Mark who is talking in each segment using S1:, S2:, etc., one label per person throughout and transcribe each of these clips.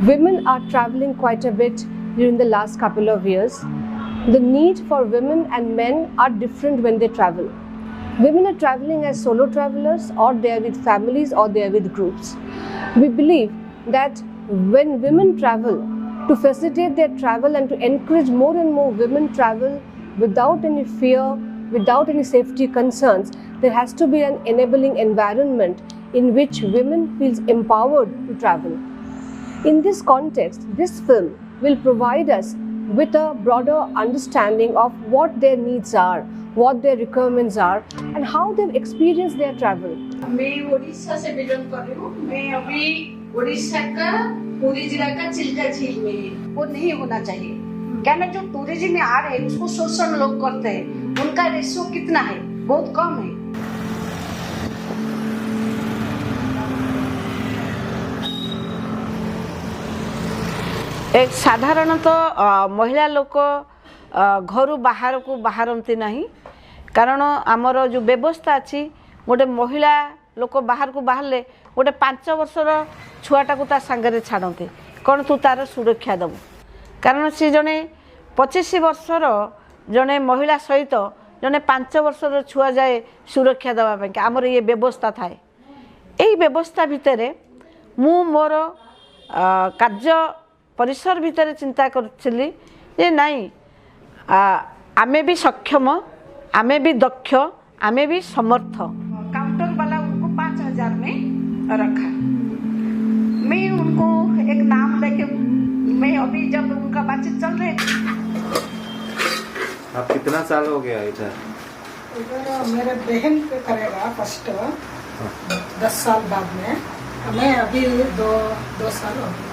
S1: Women are traveling quite a bit during the last couple of years. The need for women and men are different when they travel. Women are traveling as solo travelers, or they are with families, or they are with groups. We believe that when women travel, to facilitate their travel and to encourage more and more women travel without any fear, without any safety concerns, there has to be an enabling environment in which women feel empowered to travel. In this context, this film will provide us with a broader understanding of what their needs are, what their requirements are, and how they've experienced their travel.
S2: मैं उड़ीसा से belong कर रही हूँ। मैं अभी उड़ीसा का पुरी जिला का चिल्का झील में वो नहीं होना चाहिए। क्या ना जो टूरिज्म में आ रहे हैं उसको शोषण लोग करते हैं, उनका रेशियो कितना है? बहुत कम है।
S3: एक साधारणतः महिला लोक घर बाहर को बाहरती नहीं, कारण आमर जो व्यवस्था अच्छी गोटे महिला लोक बाहर को बाहर गोटे 5 वर्षर छुआटा को सांगे छाड़ते कौन तू तार सुरक्षा दबु, कारण सी जड़े 25 वर्षर जड़े महिला सहित जड़े 5 वर्षर छुआ जाए सुरक्षा देवाई आमर ये व्यवस्था थाए। यही व्यवस्था भितर मु मोर कार्य परिसर भितर चिंता करी जे नहीं आमे भी सक्षम, आमे भी दक्ष, आमे भी समर्थ।
S2: काउंटर वाला उनको 5000 में रखा। मैं उनको एक नाम लेके मैं अभी जब उनका बातचीत चल रहे
S4: आप कितना साल हो गया इधर?
S5: मेरे बहन पे करेगा फर्स्ट 10 साल बाद में, मैं अभी दो साल हो गया।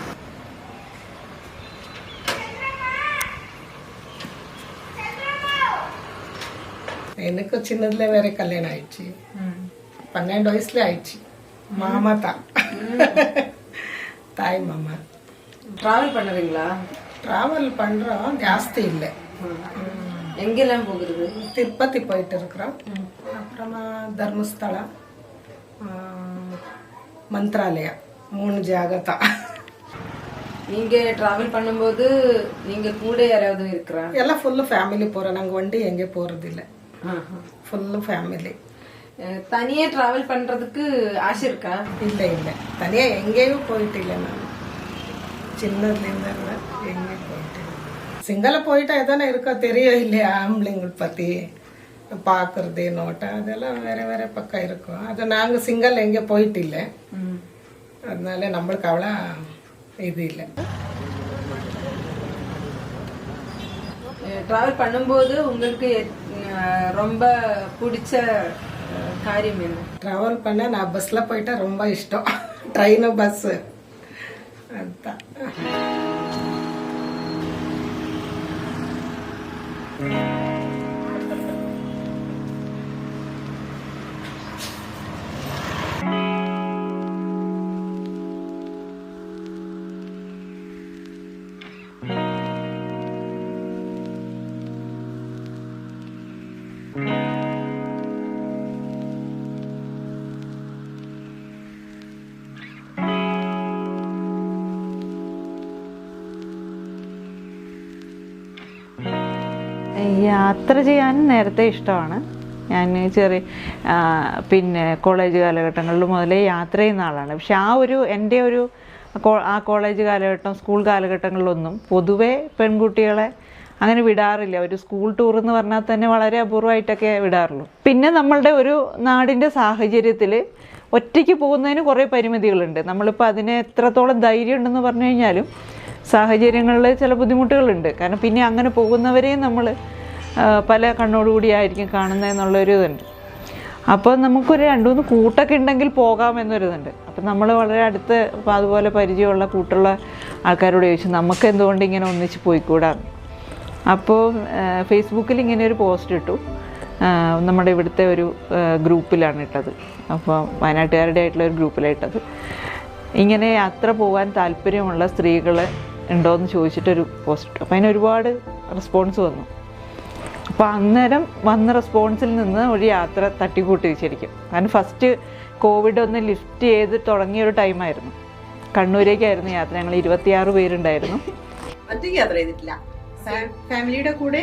S5: எனக்கு சின்னதுல வேற கல்யாணம் ஆயிடுச்சு, 12 வயசுல ஆயிடுச்சு। மாமா தான் தாய் மாமா।
S6: டிராவல் பண்ணுவீங்களா?
S5: டிராவல் பண்றோம், ஜாஸ்தி இல்லை।
S6: எங்கெல்லாம் போகிறது?
S5: திருப்பதி போயிட்டு இருக்கிறோம், அப்புறமா தர்மஸ்தலா, மந்த்ராலயா, 3 ஜாக தான்।
S6: நீங்க டிராவல் பண்ணும்போது நீங்க கூட யாராவது இருக்கிறாங்க?
S5: எல்லாம் ஃபுல்லு ஃபேமிலி போறோம், நாங்க வண்டி எங்கே போறது இல்லை, ஃபுல்லு ஃபேமிலி।
S6: தனியா டிராவல் பண்றதுக்கு ஆசை இருக்கா?
S5: இல்லை இல்லை, தனியா எங்கேயும் போயிட்டு இல்லை। நான் சின்னதுலேருந்து எங்கேயும் போயிட்டு இல்லை। சிங்கள போயிட்டா எதானே இருக்கா தெரியும் இல்லையா, ஆம்பளைங்க பற்றி பார்க்கறது நோட்டம் அதெல்லாம் வேற வேற பக்கம் இருக்கும்। அது நாங்கள் சிங்கிள் எங்கே போயிட்டு இல்லை, அதனால நம்மளுக்கு அவ்வளோ இது இல்லை।
S6: டிராவல் பண்ணும்போது உங்களுக்கு ரொம்ப பிடிச்ச காரியம் என்ன?
S5: ட்ராவல் பண்ண நான் பஸ்ஸில் போயிட்டா ரொம்ப இஷ்டம், ட்ரெயின் பஸ்ஸு அதுதான்।
S7: യാത്ര ചെയ്യാൻ നേരത്തെ ഇഷ്ടമാണ്। ഞാൻ പിന്നെ കോളേജ് കാലഘട്ടങ്ങളിൽ മുതലേ യാത്ര ചെയ്യുന്ന ആളാണ്। പക്ഷെ എൻ്റെ ഒരു കോളേജ് കാലഘട്ടം, സ്കൂൾ കാലഘട്ടങ്ങളിലൊന്നും പൊതുവേ പെൺകുട്ടികളെ അങ്ങനെ വിടാറില്ല। ഒരു സ്കൂൾ ടൂർ എന്ന് പറഞ്ഞാൽ തന്നെ വളരെ അപൂർവമായിട്ടൊക്കെ വിടാറുള്ളൂ। പിന്നെ നമ്മളുടെ ഒരു നാടിൻ്റെ സാഹചര്യത്തിൽ ഒറ്റയ്ക്ക് പോകുന്നതിന് കുറേ പരിമിതികളുണ്ട്। നമ്മളിപ്പോൾ അതിന് എത്രത്തോളം ധൈര്യം ഉണ്ടെന്ന് പറഞ്ഞു കഴിഞ്ഞാലും സാഹചര്യങ്ങളിൽ ചില ബുദ്ധിമുട്ടുകളുണ്ട്। കാരണം പിന്നെ അങ്ങനെ പോകുന്നവരെയും നമ്മൾ പല കണ്ണോടുകൂടിയായിരിക്കും കാണുന്നതെന്നുള്ളൊരു ഇതുണ്ട്। അപ്പോൾ നമുക്കൊരു 2-3 കൂട്ടൊക്കെ ഉണ്ടെങ്കിൽ പോകാമെന്നൊരിതുണ്ട്। അപ്പം നമ്മൾ വളരെ അടുത്ത് അപ്പോൾ അതുപോലെ പരിചയമുള്ള കൂട്ടുള്ള ആൾക്കാരോട് ചോദിച്ചു നമുക്ക് എന്തുകൊണ്ട് ഇങ്ങനെ ഒന്നിച്ച് പോയിക്കൂടാന്ന്। അപ്പോൾ ഫേസ്ബുക്കിൽ ഇങ്ങനെ ഒരു പോസ്റ്റ് ഇട്ടു, നമ്മുടെ ഇവിടുത്തെ ഒരു ഗ്രൂപ്പിലാണ് ഇട്ടത്, അപ്പോൾ വയനാട്ടുകാരുടെ ആയിട്ടുള്ള ഒരു ഗ്രൂപ്പിലാണ് ഇട്ടത്। ഇങ്ങനെ യാത്ര പോകാൻ താല്പര്യമുള്ള സ്ത്രീകൾ ഉണ്ടോയെന്ന് ചോദിച്ചിട്ടൊരു പോസ്റ്റ് ഇട്ടു। അപ്പോൾ അതിന് ഒരുപാട് റെസ്പോൺസ് വന്നു। അപ്പോൾ അന്നേരം വന്ന റെസ്പോൺസിൽ നിന്ന് ഒരു യാത്ര തട്ടിക്കൂട്ടി ശരിക്കും। കാരണം ഫസ്റ്റ് കോവിഡ് ഒന്ന് ലിഫ്റ്റ് ചെയ്ത് തുടങ്ങിയൊരു ടൈമായിരുന്നു। കണ്ണൂരേക്കായിരുന്നു യാത്ര. ഞങ്ങൾ 26 പേരുണ്ടായിരുന്നു.
S5: ഒറ്റയ്ക്ക് യാത്ര ചെയ്തിട്ടില്ല, ഫാമിലിയുടെ കൂടെ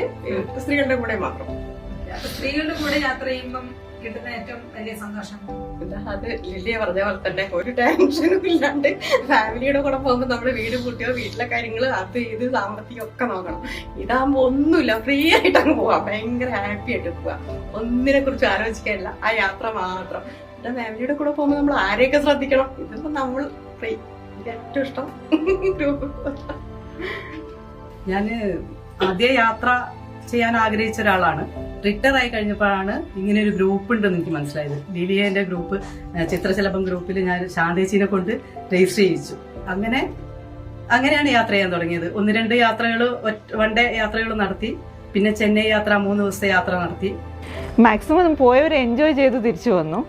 S5: സ്ത്രീകളുടെ കൂടെ മാത്രം.
S6: സ്ത്രീകളുടെ കൂടെ യാത്ര ചെയ്യുമ്പം കിട്ടുന്ന ഏറ്റവും വലിയ സന്തോഷം
S5: അത് ലില്ലിയ പറഞ്ഞ പോലെ തന്നെ ഒരു ടെൻഷനും ഇല്ലാണ്ട് ഫാമിലിയുടെ കൂടെ പോകുമ്പോൾ നമ്മൾ വീട് കൂട്ടിയോ വീട്ടിലെ കാര്യങ്ങൾ അത് ഇത് സാമ്പത്തികം ഒക്കെ നോക്കണം. ഇതാകുമ്പോ ഒന്നുമില്ല, ഫ്രീ ആയിട്ട് അങ്ങ് പോവാം, ഭയങ്കര ഹാപ്പി ആയിട്ട് പോവാം, ഒന്നിനെ കുറിച്ച് ആലോചിക്കാനില്ല, ആ യാത്ര മാത്രം. പിന്നെ ഫാമിലിയുടെ കൂടെ പോകുമ്പോൾ നമ്മൾ ആരെയൊക്കെ ശ്രദ്ധിക്കണം, ഇതിപ്പോ നമ്മൾ ഫ്രീ. എനിക്ക് ഏറ്റവും ഇഷ്ടം ഗ്രൂപ്പ്.
S8: ഞാന് ആദ്യ യാത്ര ചെയ്യാൻ ആഗ്രഹിച്ച ഒരാളാണ്. റിട്ടയർ ആയി കഴിഞ്ഞപ്പോഴാണ് ഇങ്ങനെ ഒരു ഗ്രൂപ്പ് ഉണ്ടെന്ന് എനിക്ക് മനസ്സിലായത്. ലിലിയന്റെ ഗ്രൂപ്പ്, ചിത്രശലഭം ഗ്രൂപ്പിൽ ഞാൻ ശാന്തേച്ചിനെ കൊണ്ട് രജിസ്റ്റർ ചെയ്യിച്ചു. അങ്ങനെയാണ് യാത്ര ചെയ്യാൻ തുടങ്ങിയത്. 1-2 യാത്രകൾ, 1 ഡേ യാത്രകൾ നടത്തി. പിന്നെ ചെന്നൈ യാത്ര 3 ദിവസത്തെ യാത്ര നടത്തി.
S7: മാക്സിമം പോയവർ എൻജോയ് ചെയ്ത് തിരിച്ചു വന്നു.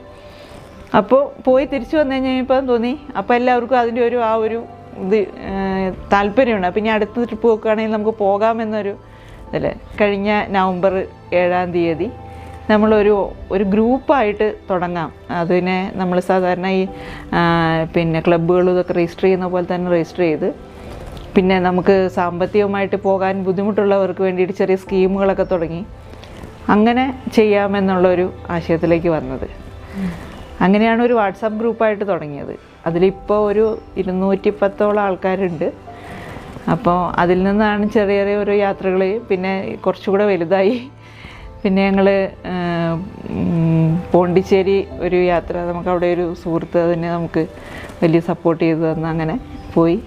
S7: അപ്പോൾ പോയി തിരിച്ചു വന്നു കഴിഞ്ഞപ്പോൾ തോന്നി, അപ്പോൾ എല്ലാവർക്കും അതിൻ്റെ ആ ഒരു ഇത് താല്പര്യമുണ്ട്. അപ്പം ഇനി അടുത്ത ട്രിപ്പ് നോക്കുകയാണെങ്കിൽ നമുക്ക് പോകാമെന്നൊരു ഇതില് കഴിഞ്ഞ നവംബർ 7-ാം തീയതി നമ്മളൊരു ഗ്രൂപ്പായിട്ട് തുടങ്ങാം. അതിനെ നമ്മൾ സാധാരണ ഈ പിന്നെ ക്ലബ്ബുകളും ഇതൊക്കെ രജിസ്റ്റർ ചെയ്യുന്ന പോലെ തന്നെ രജിസ്റ്റർ ചെയ്ത്, പിന്നെ നമുക്ക് സാമ്പത്തികമായിട്ട് പോകാൻ ബുദ്ധിമുട്ടുള്ളവർക്ക് വേണ്ടിയിട്ട് ചെറിയ സ്കീമുകളൊക്കെ തുടങ്ങി. അങ്ങനെ ചെയ്യാമെന്നുള്ളൊരു ആശയത്തിലേക്ക് വന്നത്. അങ്ങനെയാണ് ഒരു വാട്സാപ്പ് ഗ്രൂപ്പായിട്ട് തുടങ്ങിയത്. അതിലിപ്പോൾ ഒരു 210ഓളം ആൾക്കാരുണ്ട്. അപ്പോൾ അതിൽ നിന്നാണ് ചെറിയ ചെറിയ ഓരോ യാത്രകൾ. പിന്നെ കുറച്ചുകൂടെ വലുതായി. പിന്നെ ഞങ്ങൾ പോണ്ടിച്ചേരി ഒരു യാത്ര, നമുക്ക് അവിടെ ഒരു സുഹൃത്ത് അതിനെ നമുക്ക് വലിയ സപ്പോർട്ട് ചെയ്തു തന്ന് അങ്ങനെ പോയി.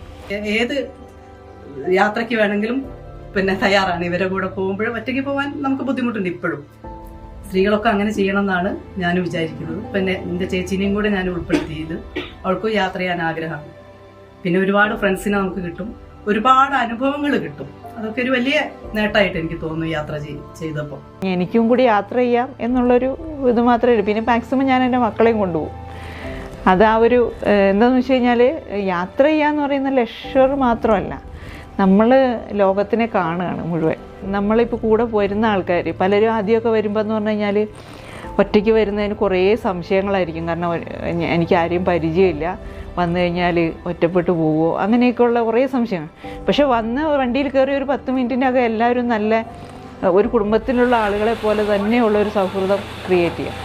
S8: ഏത് യാത്രയ്ക്ക് വേണമെങ്കിലും പിന്നെ തയ്യാറാണ്. ഇവരെ കൂടെ പോകുമ്പോഴും ഒറ്റയ്ക്ക് പോകാൻ നമുക്ക് ബുദ്ധിമുട്ടുണ്ട്. ഇപ്പോഴും സ്ത്രീകളൊക്കെ അങ്ങനെ ചെയ്യണം എന്നാണ് ഞാൻ വിചാരിക്കുന്നത്. പിന്നെ എൻ്റെ ചേച്ചീനെയും കൂടെ ഞാൻ ഉൾപ്പെടുത്തിയത്. അവൾക്കും യാത്ര ചെയ്യാൻ ആഗ്രഹമാണ്. പിന്നെ ഒരുപാട് ഫ്രണ്ട്സിനെ നമുക്ക് കിട്ടും, ഒരുപാട് അനുഭവങ്ങൾ കിട്ടും. അതൊക്കെ ഒരു വലിയ നേട്ടമായിട്ട് എനിക്ക് തോന്നുന്നു യാത്ര ചെയ്തപ്പോൾ.
S7: എനിക്കും കൂടി യാത്ര ചെയ്യാം എന്നുള്ളൊരു ഇത് മാത്രമേ ഉള്ളൂ. പിന്നെ മാക്സിമം ഞാൻ എൻ്റെ മക്കളെയും കൊണ്ടുപോകും. അത് ആ ഒരു എന്താണെന്ന് വെച്ച് കഴിഞ്ഞാൽ യാത്ര ചെയ്യാന്ന് പറയുന്ന ലെഷർ മാത്രമല്ല, നമ്മൾ ലോകത്തിനെ കാണുകയാണ് മുഴുവൻ. നമ്മളിപ്പോൾ കൂടെ പോരുന്ന ആൾക്കാർ പലരും ആദ്യമൊക്കെ വരുമ്പോൾ എന്ന് പറഞ്ഞു കഴിഞ്ഞാൽ ഒറ്റയ്ക്ക് വരുന്നതിന് കുറേ സംശയങ്ങളായിരിക്കും. കാരണം എനിക്ക് ആരെയും പരിചയമില്ല, വന്നു കഴിഞ്ഞാൽ ഒറ്റപ്പെട്ടു പോവുമോ, അങ്ങനെയൊക്കെയുള്ള കുറേ സംശയങ്ങൾ. പക്ഷെ വന്ന് വണ്ടിയിൽ കയറി ഒരു 10 മിനിറ്റിനകം എല്ലാവരും നല്ല ഒരു കുടുംബത്തിലുള്ള ആളുകളെ പോലെ തന്നെയുള്ള ഒരു സൗഹൃദം ക്രിയേറ്റ് ചെയ്യാം.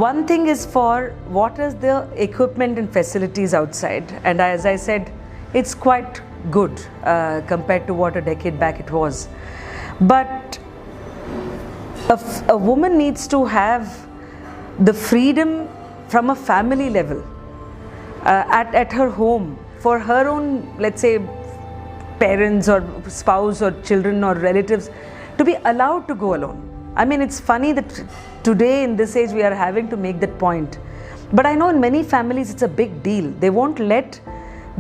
S9: One thing is for what is the equipment and facilities outside, and as I said, it's quite good compared to what a decade back it was. But a woman needs to have the freedom from a family level at her home for her own, let's say, parents or spouse or children or relatives to be allowed to go alone. I mean, it's funny that today in this age we are having to make that point. But I know in many families it's a big deal. They won't let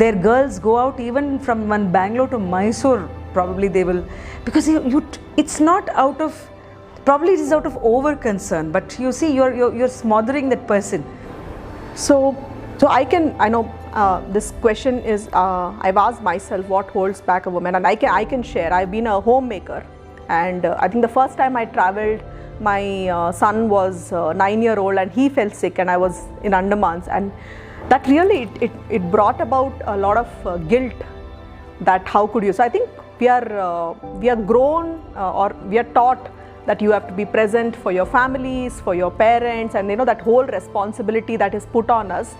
S9: their girls go out even from Bangalore to Mysore. Probably they will, because it's not out of, probably it is out of over concern. But you see, you're smothering that person.
S10: So I know this question is, I've asked myself what holds back a woman, and I can share. I've been a homemaker, and I think the first time I traveled, my son was 9-year-old and he fell sick, and I was in Andamans, and that really it brought about a lot of guilt. That how could you? So I think we are grown or we are taught that you have to be present for your families, for your parents, and that whole responsibility that is put on us.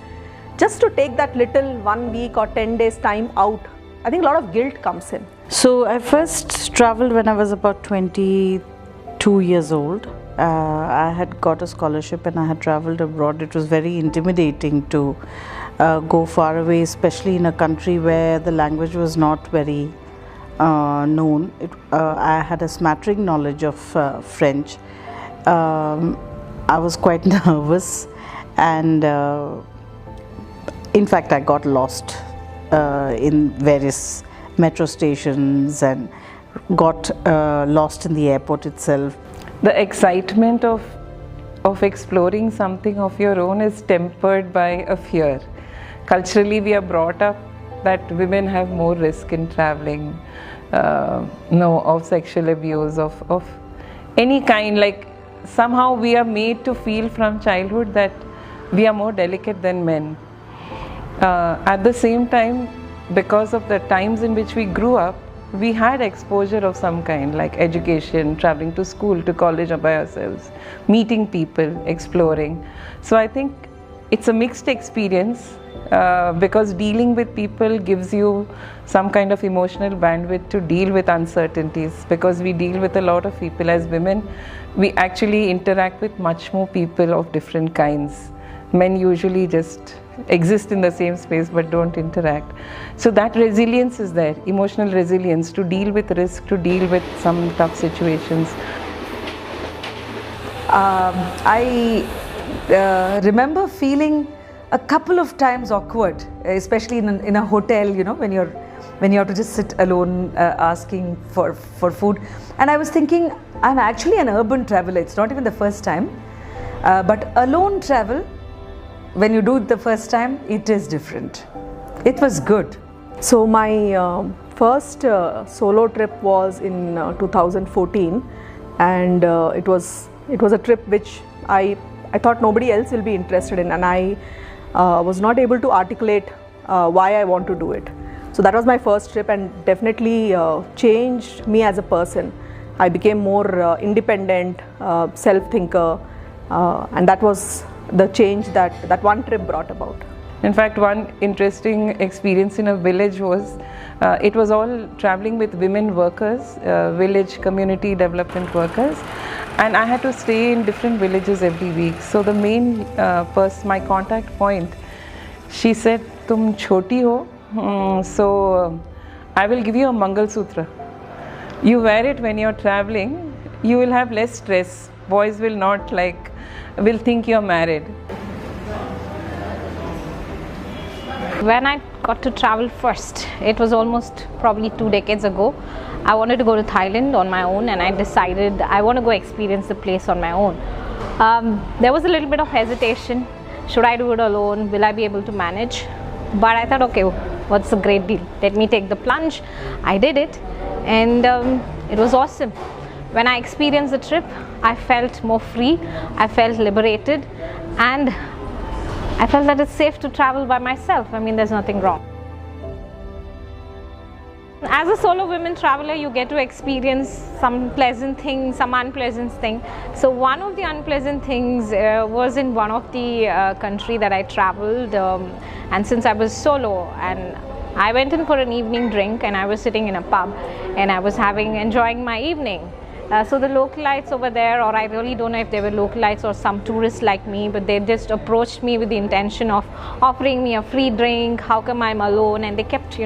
S10: Just to take that little 1 week or 10 days time out, I think a lot of guilt comes in.
S11: So I first traveled when I was about 22 years old. I had got a scholarship and I had traveled abroad. It was very intimidating to go far away, especially in a country where the language was not very known. I had a smattering knowledge of French. I was quite nervous, and in fact I got lost in various metro stations and got lost in the airport itself.
S12: The excitement of exploring something of your own is tempered by a fear. Culturally, we are brought up that women have more risk in traveling, of sexual abuse, of any kind. Like somehow we are made to feel from childhood that we are more delicate than men. At the same time, because of the times in which we grew up, we had exposure of some kind, like education, traveling to school, to college by ourselves, meeting people, exploring. So I think it's a mixed experience, because dealing with people gives you some kind of emotional bandwidth to deal with uncertainties, because we deal with a lot of people. As women, we actually interact with much more people of different kinds. Men usually just exist in the same space but don't interact. So that resilience is there, emotional resilience to deal with risk, to deal with some tough situations.
S9: I remember feeling a couple of times awkward, especially in a hotel, you know, when you have to just sit alone asking for food. And I was thinking, I'm actually an urban traveler. It's not even the first time. But alone travel, when you do it the first time, it is different. It was good.
S10: So my first solo trip was in 2014, and it was a trip which I thought nobody else will be interested in, and I was not able to articulate why I want to do it. So that was my first trip, and definitely changed me as a person. I became more independent, self-thinker, and that was the change that one trip brought about.
S12: In fact, one interesting experience in a village was, it was all traveling with women workers, village community development workers, and I had to stay in different villages every week. So the main person, my contact point, she said, "Tum choti ho, so I will give you a Mangal Sutra. You wear it when you're traveling, you will have less stress. Boys will not will think you're married."
S13: When I got to travel first, it was almost probably 2 decades ago. I wanted to go to Thailand on my own, and I decided I want to go experience the place on my own. There was a little bit of hesitation. Should I do it alone? Will I be able to manage? But I thought, okay, what's the great deal? Let me take the plunge. I did it, and it was awesome. When I experienced the trip, I felt more free, I felt liberated, and I felt that it's safe to travel by myself. I mean, there's nothing wrong. As a solo women traveler, you get to experience some pleasant things, some unpleasant things. So one of the unpleasant things was in one of the country that I traveled, and since I was solo, and I went in for an evening drink, and I was sitting in a pub, and I was enjoying my evening. So the localites over there, or I really don't know if they were localites or some tourists like me, but they just approached me with the intention of offering me a free drink. How come I'm alone? And they kept,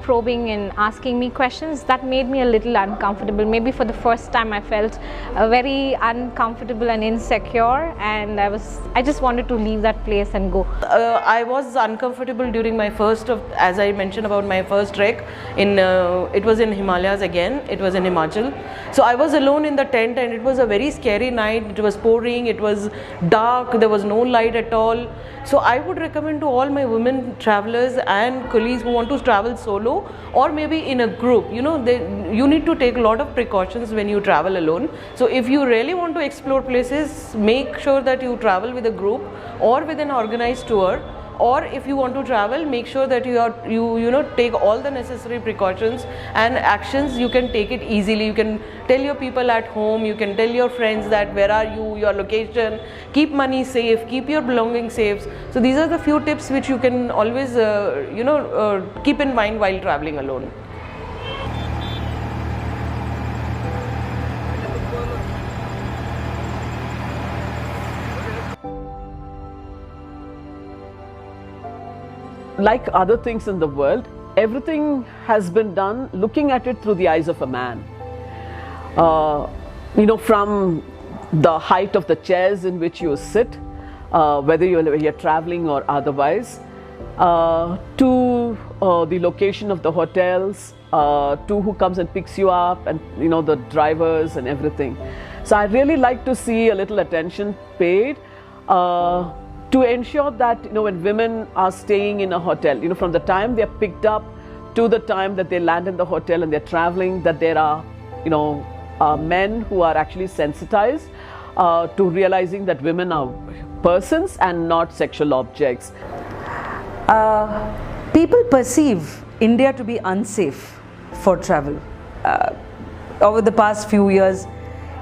S13: probing and asking me questions. That made me a little uncomfortable. Maybe for the first time I felt very uncomfortable and insecure, and I just wanted to leave that place and go.
S14: I was uncomfortable during my first as I mentioned about my first trek it was in Himalayas again. It was in Himachal. So I was alone in the tent, and it was a very scary night. It was pouring, it was dark, there was no light at all. So I would recommend to all my women travelers and colleagues who want to travel solo or maybe in a group, you need to take a lot of precautions when you travel alone. So if you really want to explore places, make sure that you travel with a group or with an organized tour. Or if you want to travel, make sure that you take all the necessary precautions and actions. You can take it easily. You can tell your people at home, you can tell your friends that where are you, your location, keep money safe, keep your belongings safe. So these are the few tips which you can always keep in mind while traveling alone.
S15: Like other things in the world, everything has been done looking at it through the eyes of a man. From the height of the chairs in which you sit, whether you're traveling or otherwise, to the location of the hotels, to who comes and picks you up, and the drivers and everything. So I really like to see a little attention paid to ensure that when women are staying in a hotel, from the time they are picked up to the time that they land in the hotel and they're traveling, that there are men who are actually sensitized to realizing that women are persons and not sexual objects.
S9: People perceive India to be unsafe for travel. Over the past few years,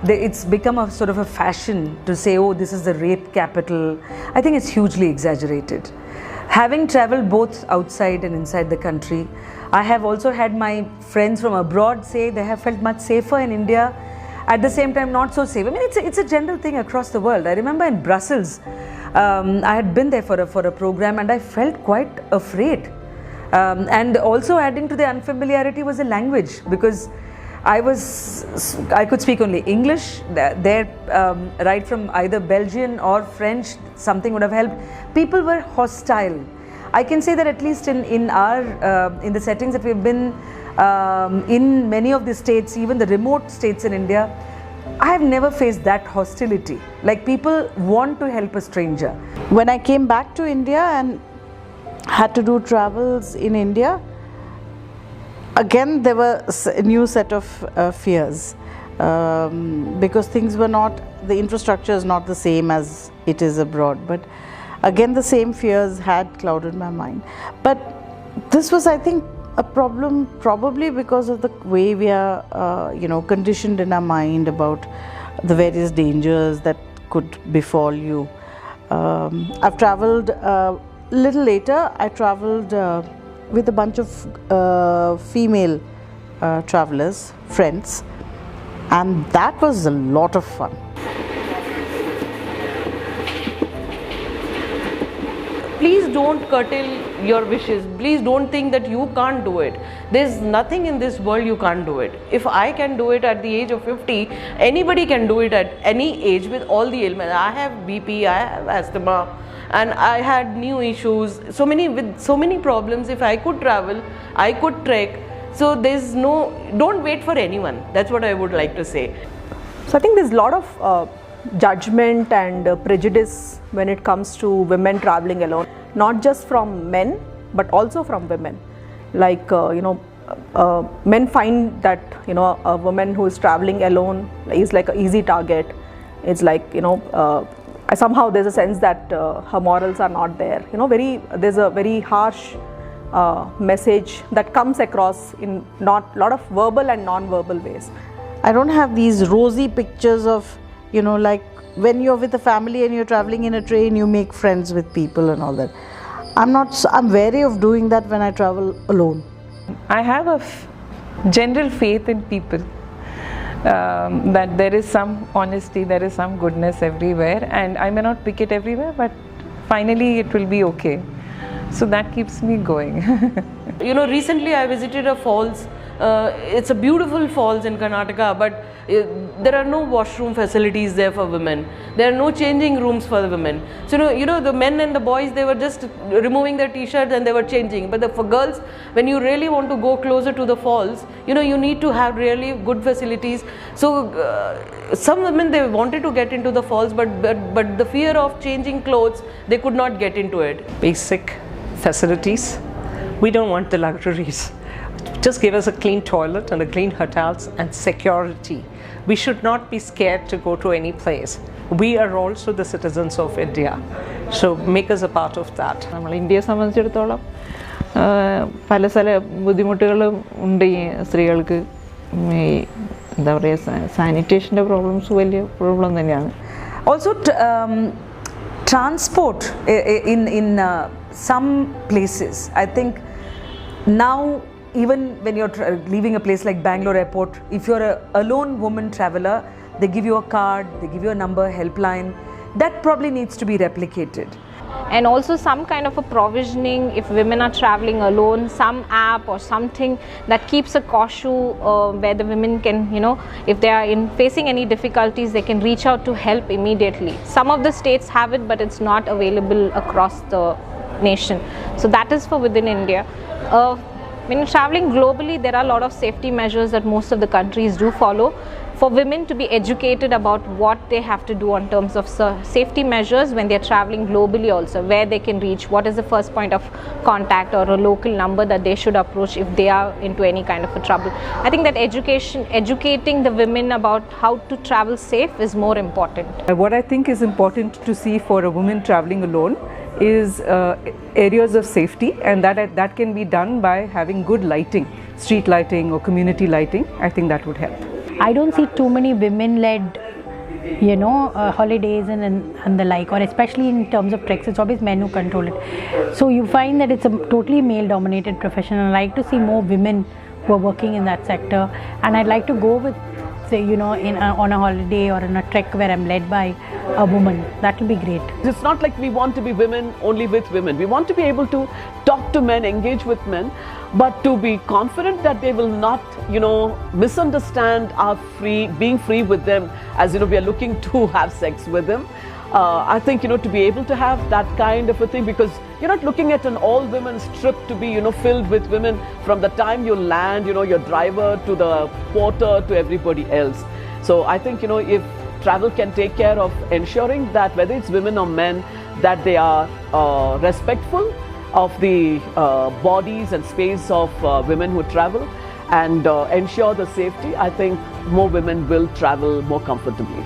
S9: it's become a sort of a fashion to say, oh, this is the rape capital. I think it's hugely exaggerated. Having traveled both outside and inside the country, I have also had my friends from abroad say they have felt much safer in India, at the same time not so safe. I mean, it's a general thing across the world. I remember in Brussels, I had been there for a program and I felt quite afraid. And also adding to the unfamiliarity was the language, because I could speak only English. There, right from either Belgian or French, something would have helped. People were hostile. I can say that at least in the settings that we've been in many of the states, even the remote states in India, I have never faced that hostility. Like, people want to help a stranger.
S11: When I came back to India and had to do travels in India, again there were a new set of fears, because things were not, the infrastructure is not the same as it is abroad, but again the same fears had clouded my mind. But this was, I think, a problem probably because of the way we are conditioned in our mind about the various dangers that could befall you. I've traveled little later. I traveled with a bunch of female travelers, friends, and that was a lot of fun.
S14: Please don't curtail your wishes. Please don't think that you can't do it. There's nothing in this world you can't do it. If I can do it at the age of 50, anybody can do it at any age with all the ailments. I have BP, I have asthma, and I had new issues, with so many problems. If I could travel, I could trek. So don't wait for anyone. That's what I would like to say.
S10: So I think there's a lot of judgment and prejudice when it comes to women traveling alone, not just from men but also from women. Like men find that a woman who is traveling alone is like an easy target. It's like somehow there's a sense that her morals are not there. There's a very harsh message that comes across in not lot of verbal and non-verbal ways.
S11: I don't have these rosy pictures of like when you're with a family and you're traveling in a train, you make friends with people and all that. I'm wary of doing that when I travel alone.
S12: I have a general faith in people, that there is some honesty, there is some goodness everywhere, and I may not pick it everywhere, but finally it will be okay. So that keeps me going.
S14: Recently I visited a falls. It's a beautiful falls in Karnataka, but there are no washroom facilities there for women. There are no changing rooms for the women. So the men and the boys, they were just removing their t-shirts and they were changing. But for girls, when you really want to go closer to the falls, you need to have really good facilities. So some women, they wanted to get into the falls, but the fear of changing clothes, they could not get into it.
S16: Basic facilities. We don't want the luxuries. Just give us a clean toilet and a clean hotels and security. We should not be scared to go to any place. We are also the citizens of India. So make us a part of that.
S7: Indiaയെ സംബന്ധിച്ചിടത്തോളം പല ബുദ്ധിമുട്ടുകളും ഉണ്ട് ഈ സ്ത്രീകൾക്ക്. എന്താ പറയുക, സാനിറ്റേഷൻ്റെ problems വലിയ problem തന്നെയാണ്.
S9: Also transport in some places, I think now, even when you're leaving a place like Bangalore airport, if you're a alone woman traveler, they give you a card, they give you a number, helpline. That probably needs to be replicated.
S13: And also some kind of a provisioning if women are traveling alone, some app or something that keeps a COSHU where the women can, if they are facing any difficulties, they can reach out to help immediately. Some of the states have it, but it's not available across the nation. So that is for within India. When you're traveling globally, there are a lot of safety measures that most of the countries do follow. for women to be educated about what they have to do on terms of safety measures when they're traveling globally also, where they can reach, what is the first point of contact or a local number that they should approach if they are into any kind of a trouble. I think that educating the women about how to travel safe is more important.
S17: What I think is important to see for a woman traveling alone is areas of safety, and that can be done by having good lighting, street lighting or community lighting. I think that would help.
S18: I don't see too many women-led, holidays and the like, or especially in terms of treks, it's always men who control it. So you find that it's a totally male-dominated profession, and I like to see more women who are working in that sector. And I'd like to go with, say, on a holiday or on a trek where I'm led by a woman. That will be great.
S15: It's not like we want to be women only with women. We want to be able to talk to men, engage with men, but to be confident that they will not, misunderstand our being free with them as, we are looking to have sex with them. I think, to be able to have that kind of a thing, because you're not looking at an all-women's trip to be, filled with women from the time you land, your driver to the porter to everybody else. So I think, if travel can take care of ensuring that whether it's women or men, that they are respectful of the bodies and space of women who travel and ensure the safety, I think more women will travel more comfortably.